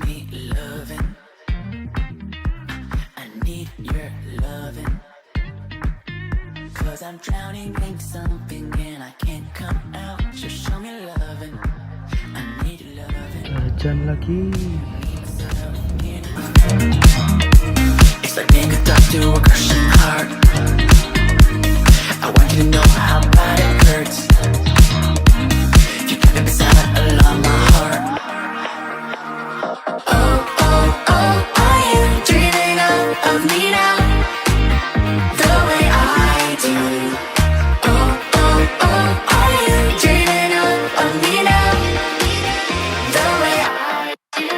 need loving. I need your loving. Cause I'm drowning in something and I can't come out. Just show me loving. I need loving. Jajan lagi. It's like being a doctor to a crushing heart. I want you to know how bad it hurts. You got me silent along my heart. Oh, oh, oh, are you dreaming of me now? The way I do. Oh, oh, oh, are you dreaming of me now? The way I do.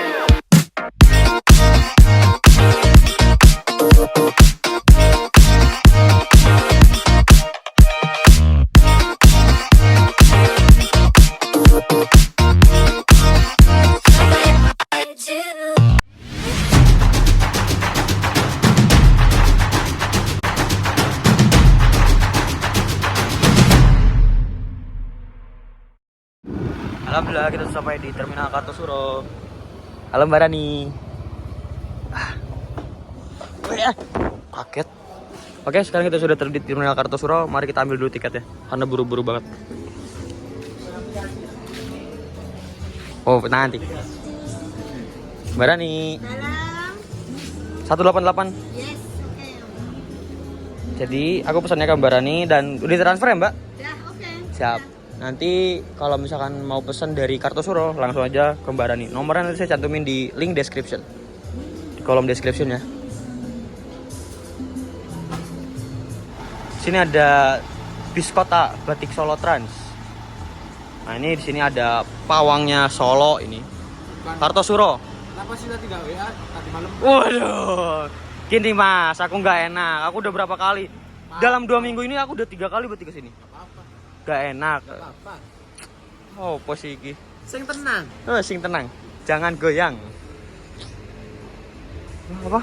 Alhamdulillah kita sampai di Terminal Kartosuro. Halo Mbak Rani. Kaget. Oke, sekarang kita sudah di Terminal Kartosuro. Mari kita ambil dulu tiketnya karena buru-buru banget. Oh, nanti. Mbak Rani. Salam. 188. Yes, oke. Jadi aku pesannya ke Mbak Rani dan udah transfer ya Mbak? Ya, oke. Siap. Nanti kalau misalkan mau pesan dari Kartosuro langsung aja ke Mbak Rani. Nomornya nanti saya cantumin di link description, di kolom description ya. Sini ada bis kota Batik Solo Trans. Nah ini di sini ada pawangnya Solo ini. Kartosuro. Kenapa sih tadi gak WA tadi malam? Waduh, gini mas, aku nggak enak. Aku udah berapa kali? Dalam 2 minggu ini aku udah 3 kali berarti kesini. Apa-apa. Gak enak. Apa-apa. Oh posisi. Sing tenang. Sing tenang, jangan goyang. Apa?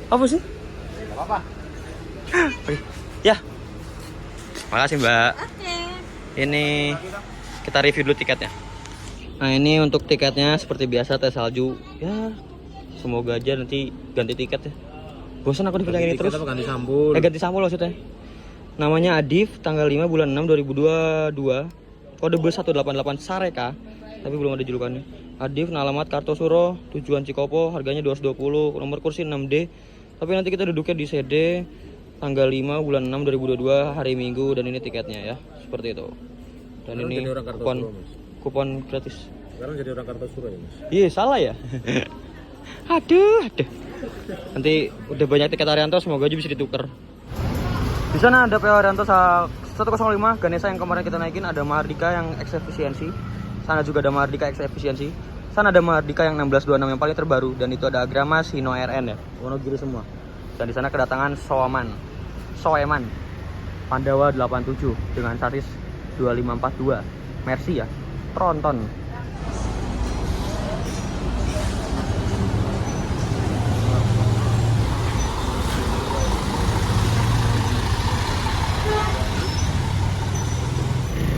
Apa sih? Gak apa-apa. Oke, ya. Makasih Mbak. Oke. Ini kita review dulu tiketnya. Nah ini untuk tiketnya seperti biasa tes salju. Ya, semoga aja nanti ganti tiket ya. Bosan aku dibilang ini terus. Ganti sambul. Ganti sambul maksudnya. Namanya Adif, tanggal 5 bulan 6 2022. Kode bus 188 Sareka, tapi belum ada julukannya. Adif, alamat Kartosuro, tujuan Cikopo, harganya 220, nomor kursi 6D. Tapi nanti kita duduknya di CD tanggal 5 bulan 6 2022 hari Minggu dan ini tiketnya ya. Seperti itu. Dan Sekarang ini jadi orang Kartosuro, Mas. kupon gratis. Sekarang jadi orang Kartosuro ya, Mas. Iya, salah ya. Aduh. Nanti udah banyak tiket Arianto, semoga aja bisa ditukar. Di sana ada PO Arianto 105 Ganesha yang kemarin kita naikin, ada Mahardika yang X efisiensi. Sana juga ada Mahardika X efisiensi. Sana ada Mahardika yang 1626 yang paling terbaru dan itu ada Agramas Hino RN ya. Wonogiri semua. Dan di sana kedatangan Soeman Pandawa 87 dengan sasis 2542 Mercy ya. Tronton.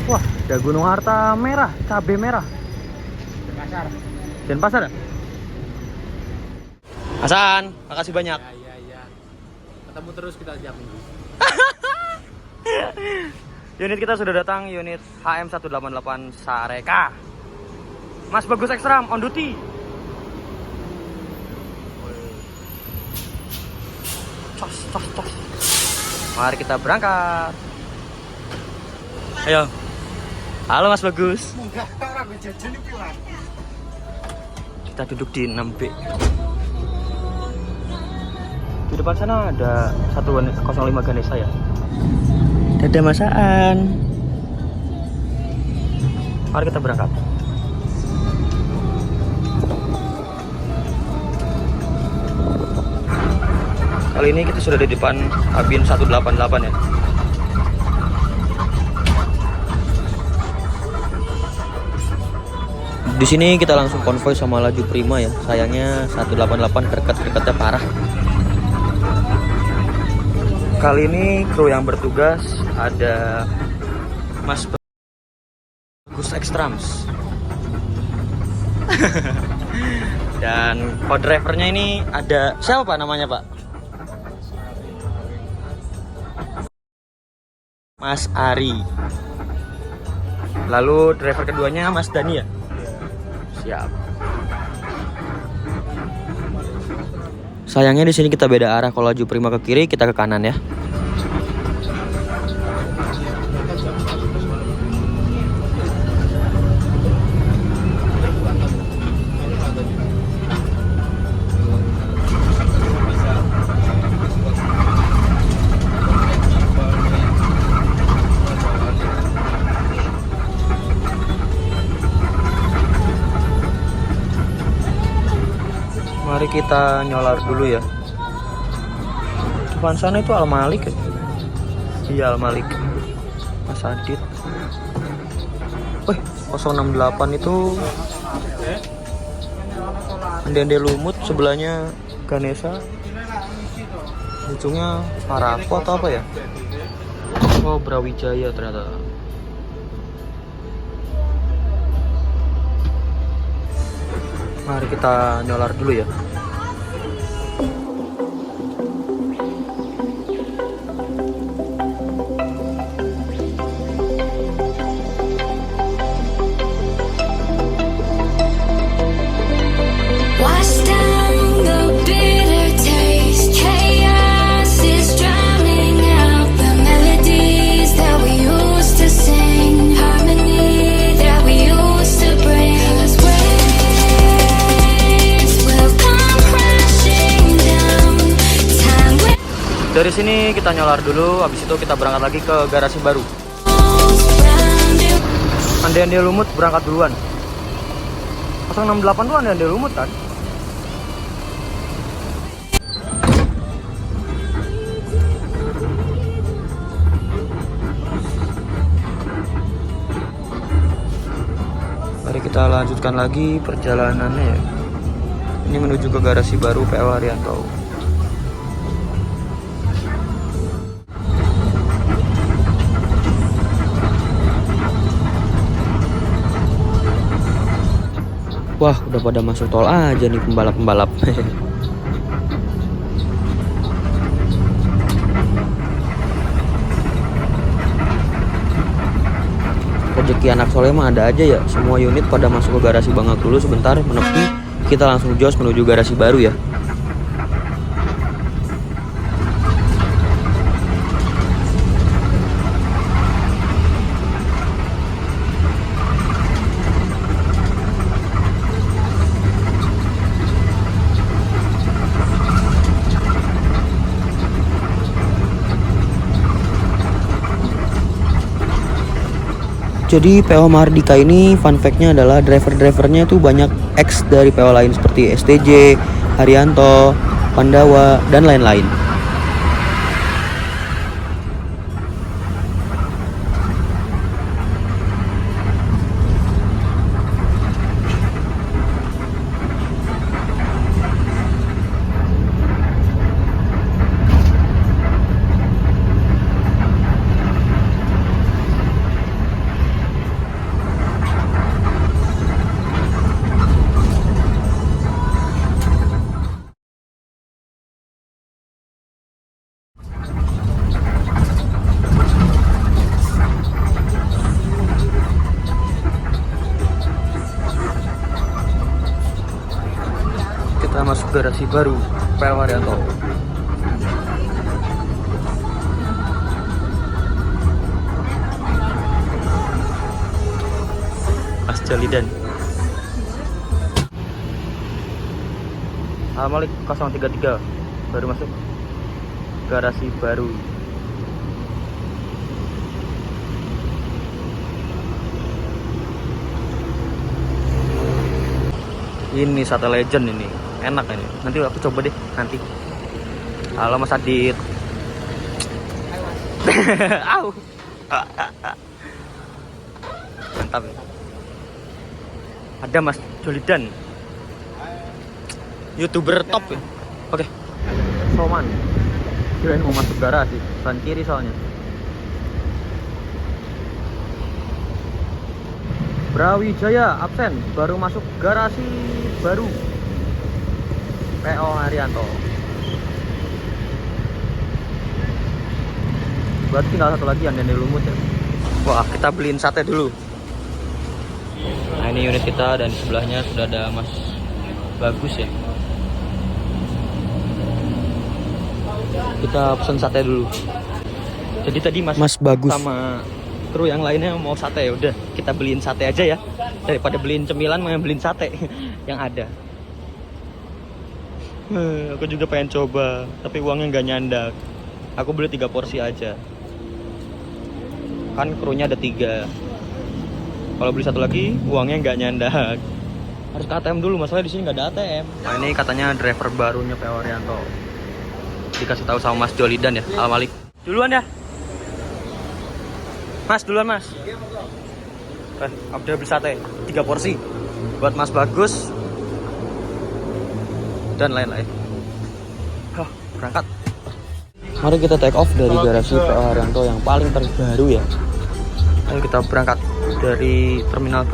Wah, ada Gunung Harta merah, cabai merah. Denpasar. Denpasar ya? Hasan, makasih banyak. Ya. Ketemu terus kita jamin. Unit kita sudah datang, unit HM188 Sareka. Mas Bagus Ekstram on duty. Cos. Mari kita berangkat. Ayo. Halo Mas Bagus. Kita duduk di 6B. Di depan sana ada 105 Ganesha ya. Ada masaan. Mari kita berangkat. Kali ini kita sudah di depan kabin 188 ya. Di sini kita langsung konvoy sama laju prima ya. Sayangnya 188 dekat-dekatnya parah. Kali ini kru yang bertugas ada Mas Bagus Ekstrams. Dan co-drivernya ini ada siapa Pak namanya Pak? Mas Ari. Lalu driver keduanya Mas Dani ya? Siap. Sayangnya di sini kita beda arah. Kalau laju Prima ke kiri, kita ke kanan ya. Mari kita nyolar dulu ya. Depan sana itu Al Malik ya? Iya Al Malik. Mas Adit. Wih, 068 itu Ande-ande lumut, sebelahnya Ganesha. Ujungnya Parako atau apa ya? Oh, Brawijaya ternyata. Mari kita nyolar dulu ya. Wash down the bitter taste. Chaos is drowning out the melodies that we used to sing. Harmony that we used to bring. 'Cause waves will come crashing down. Time will Dari sini kita nyolar dulu, habis itu kita berangkat lagi ke garasi baru. round you. Ande-ande lumut berangkat duluan. 068 tuh ande-ande lumut kan? Mari kita lanjutkan lagi perjalanannya ya. Ini menuju ke garasi baru PO Haryanto. Wah, udah pada masuk tol aja nih pembalap-pembalap. Rezeki anak soleh mah ada aja ya. Semua unit pada masuk ke garasi Bangak dulu sebentar, menepi. Kita langsung jos menuju garasi baru ya. Jadi PO Mahardika ini fun fact-nya adalah driver-drivernya itu banyak ex dari PO lain seperti STJ, Haryanto, Pandawa, dan lain-lain. Kita masuk garasi baru PO Haryanto. Mas Jalidan. Al Malik 033 baru masuk garasi baru. Ini sate legend ini, enak ini. Nanti aku coba deh nanti. Halo Mas Adit. Au. Mantap ya. Ada Mas Jolidan, YouTuber top ya. Oke. Soman. Kirain mau masuk garasi, ban kiri soalnya. Brawijaya absen, baru masuk garasi baru. PO Haryanto. Berarti tinggal satu lagi yang Dende Lumut ya. Wah, kita beliin sate dulu. Nah, ini unit kita dan di sebelahnya sudah ada Mas Bagus ya. Kita pesen sate dulu. Jadi tadi Mas Bagus sama kru yang lainnya mau sate, ya udah kita beliin sate aja ya, daripada beliin cemilan mau beliin sate yang ada. Aku juga pengen coba tapi uangnya nggak nyandak. Aku beli 3 porsi aja, kan krunya ada 3. Kalau beli satu lagi uangnya nggak nyandak, harus ke ATM dulu, masalahnya di sini nggak ada ATM. Nah, ini katanya driver barunya PO Haryanto, dikasih tahu sama Mas Jolidan ya. Al Malik duluan ya Mas, duluan Mas. Udah beli sate 3 porsi buat Mas Bagus dan lain-lain. Berangkat. Mari kita take off dari garasi PO Haryanto yang paling terbaru ya. Ayo kita berangkat dari terminal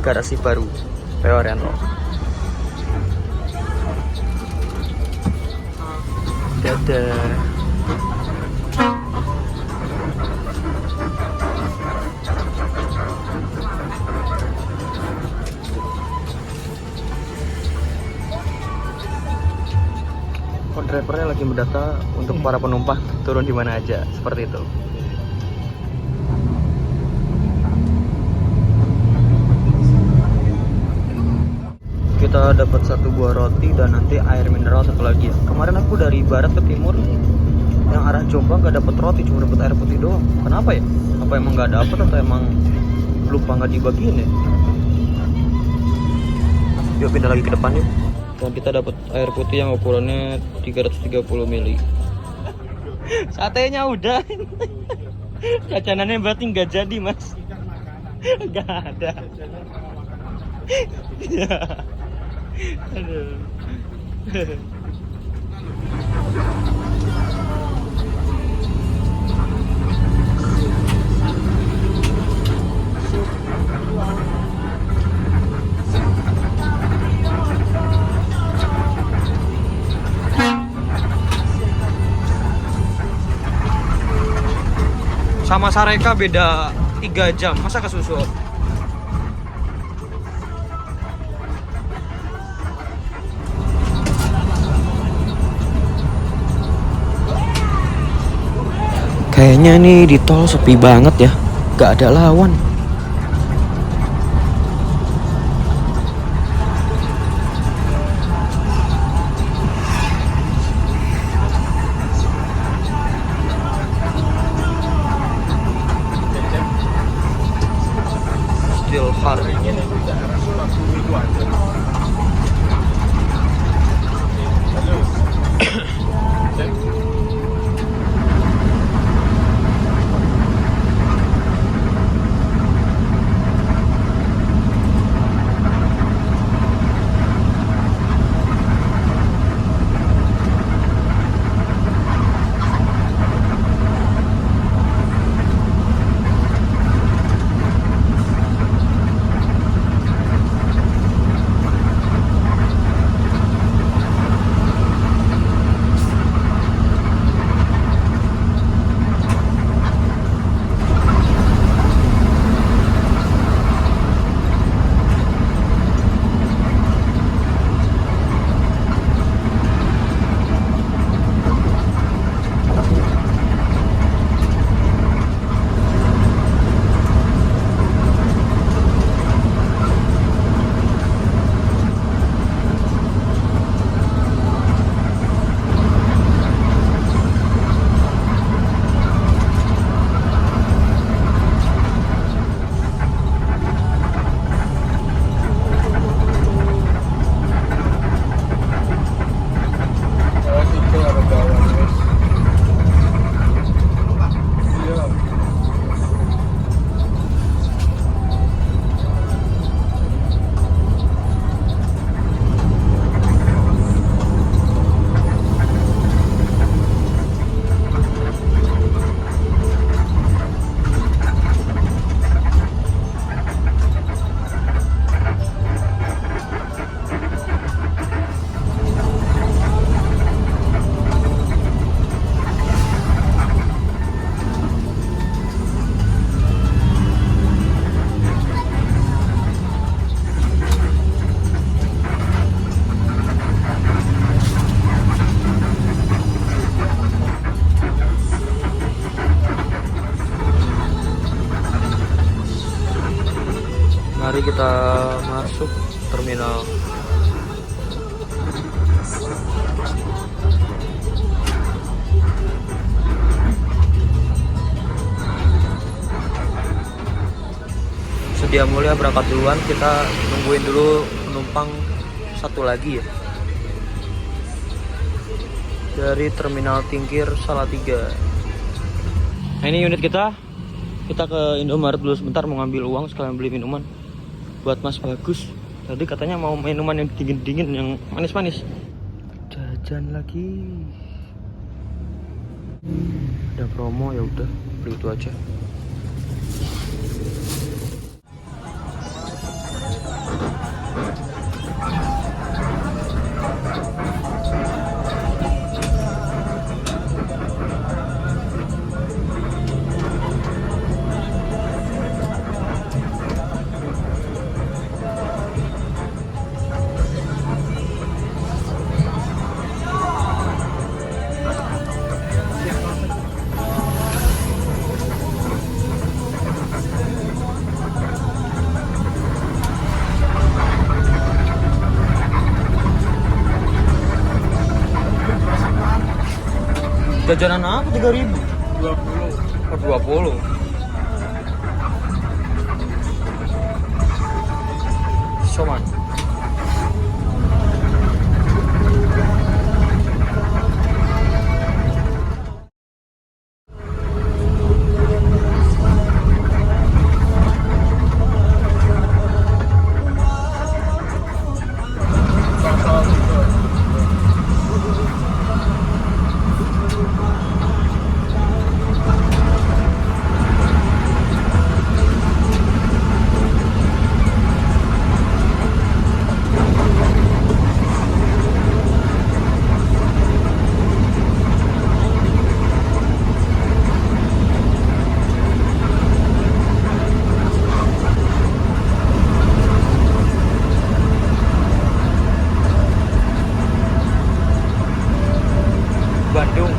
garasi baru PO Haryanto. Dadah. Drivernya lagi mendata untuk para penumpang turun di mana aja, seperti itu. Kita dapat 1 buah roti dan nanti air mineral 1 lagi ya. Kemarin aku dari barat ke timur yang arah Jombang gak dapat roti, cuma dapat air putih doang. Kenapa ya? Apa emang gak dapet atau emang lupa nggak dibagiin ya? Yuk pindah lagi ke depan yuk. Dan kita dapat air putih yang ukurannya 330 ml. Satenya udah. Jajanannya berarti nggak jadi Mas. Nggak ada. Aduh. Sama Sareka beda 3 jam, masa kesusu? Kayaknya nih di tol sepi banget ya, gak ada lawan. Still hard. kali kita masuk terminal. Sedia Mulia berangkat duluan, kita nungguin dulu penumpang satu lagi ya dari Terminal Tingkir Salatiga. Nah ini unit kita ke Indomaret dulu sebentar mau ngambil uang sekalian beli minuman buat Mas Bagus. Tadi katanya mau minuman yang dingin-dingin, yang manis-manis. Jajan lagi. Ada promo ya udah beli itu aja. Jajanan apa 3.000? 20. Oh 20. Soman. Bandung.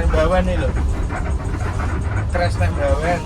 Bawen nih loh. Crash nek Bawen.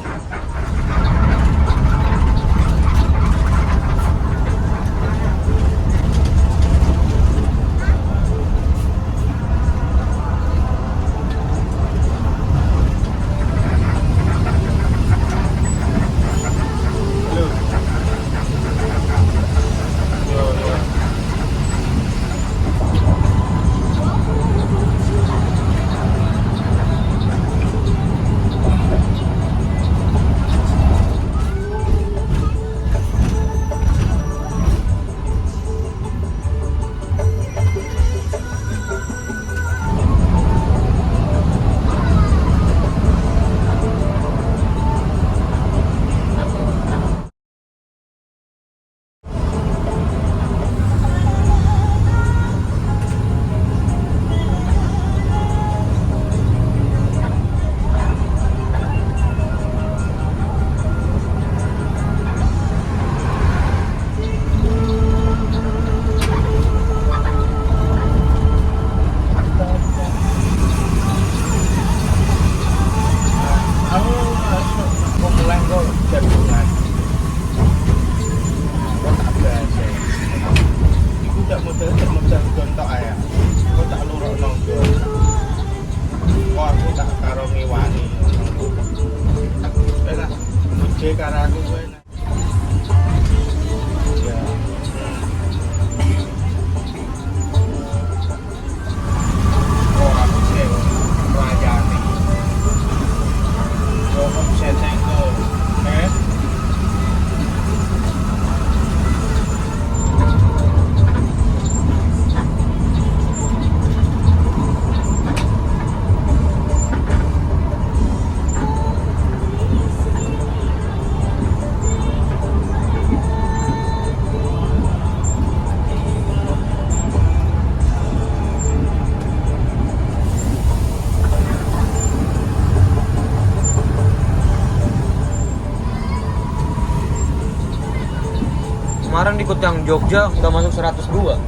Kemarin ikut yang Jogja nggak masuk 102.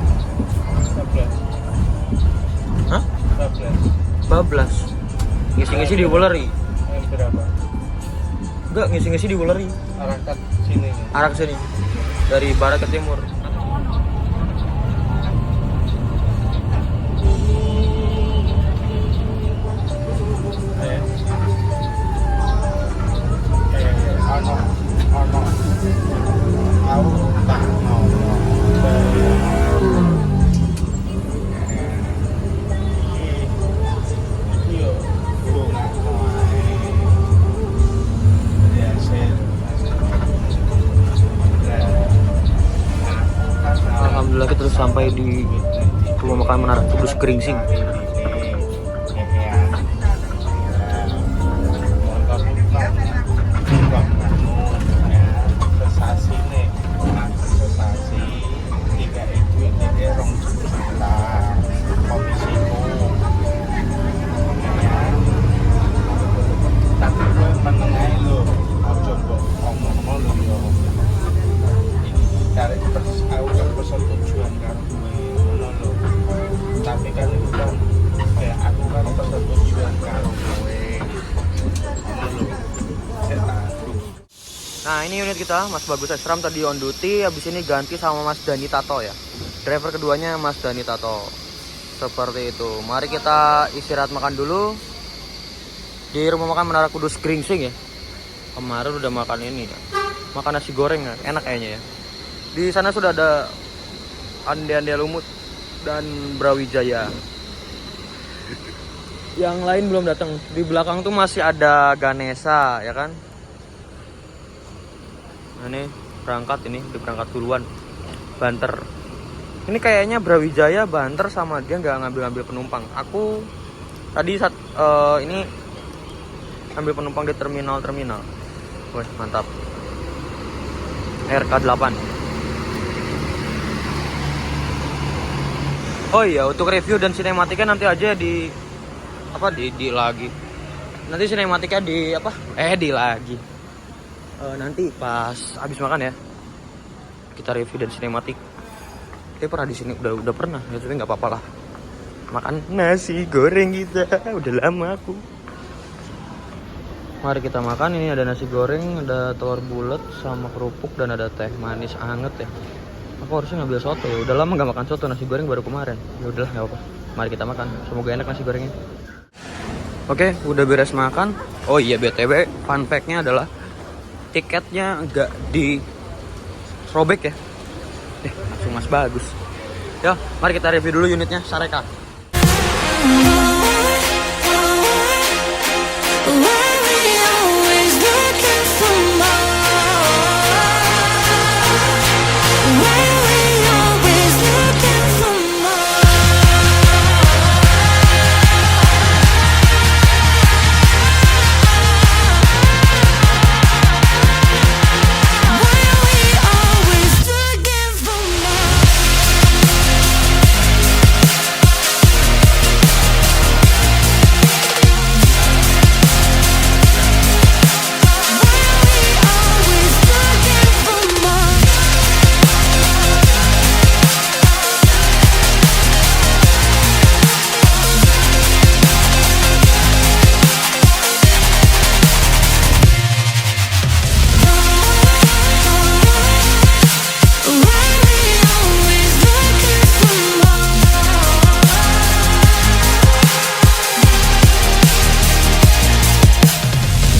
14. Hah? 14. Bablas. Ngisi-ngisi di Wuleri. Yang berapa? Enggak, ngisi-ngisi di Wuleri. Arah ke sini. Arah ke sini. Dari barat ke timur. Ano. Aku tak mau. Iyo, bunga ya Alhamdulillah kita terus sampai di rumah makan Menara Kudus Geringsing. Tapi kan itu kan kayak aku kan persetujuan karo kowe. Nah ini unit kita, Mas Bagus Ekstram tadi on duty, habis ini ganti sama Mas Dani Tato ya. Driver keduanya Mas Dani Tato. Seperti itu. Mari kita istirahat makan dulu di rumah makan Menara Kudus Geringsing ya. Kemarin udah makan ini ya. Makan nasi goreng ya, enak kayaknya ya. Di sana sudah ada ande-ande lumut dan Brawijaya. Yang lain belum datang. Di belakang tuh masih ada Ganesha ya kan. Nah, ini berangkat, ini udah berangkat duluan. Banter. Ini kayaknya Brawijaya, Banter sama dia nggak ngambil penumpang. Aku tadi saat ini ambil penumpang di terminal. Wih, mantap. RK8. Oh iya, untuk review dan sinematiknya nanti aja di apa di lagi. Nanti sinematiknya di apa? Di lagi. Nanti pas habis makan ya. Kita review dan sinematik. Kita pernah di sini udah pernah, ya tapi nggak apa-apa lah. Makan nasi goreng kita. Udah lama aku. Mari kita makan. Ini ada nasi goreng, ada telur bulat sama kerupuk dan ada teh manis anget ya. Aku harusnya ngambil soto ya. Udah lama nggak makan soto, nasi goreng baru kemarin. Ya udahlah nggak apa-apa. Mari kita makan. Semoga enak nasi gorengnya. Oke, udah beres makan. Oh iya BTW, fun fact-nya adalah tiketnya nggak dirobek ya. Langsung Mas Bagus. Ya, mari kita review dulu unitnya Sareka.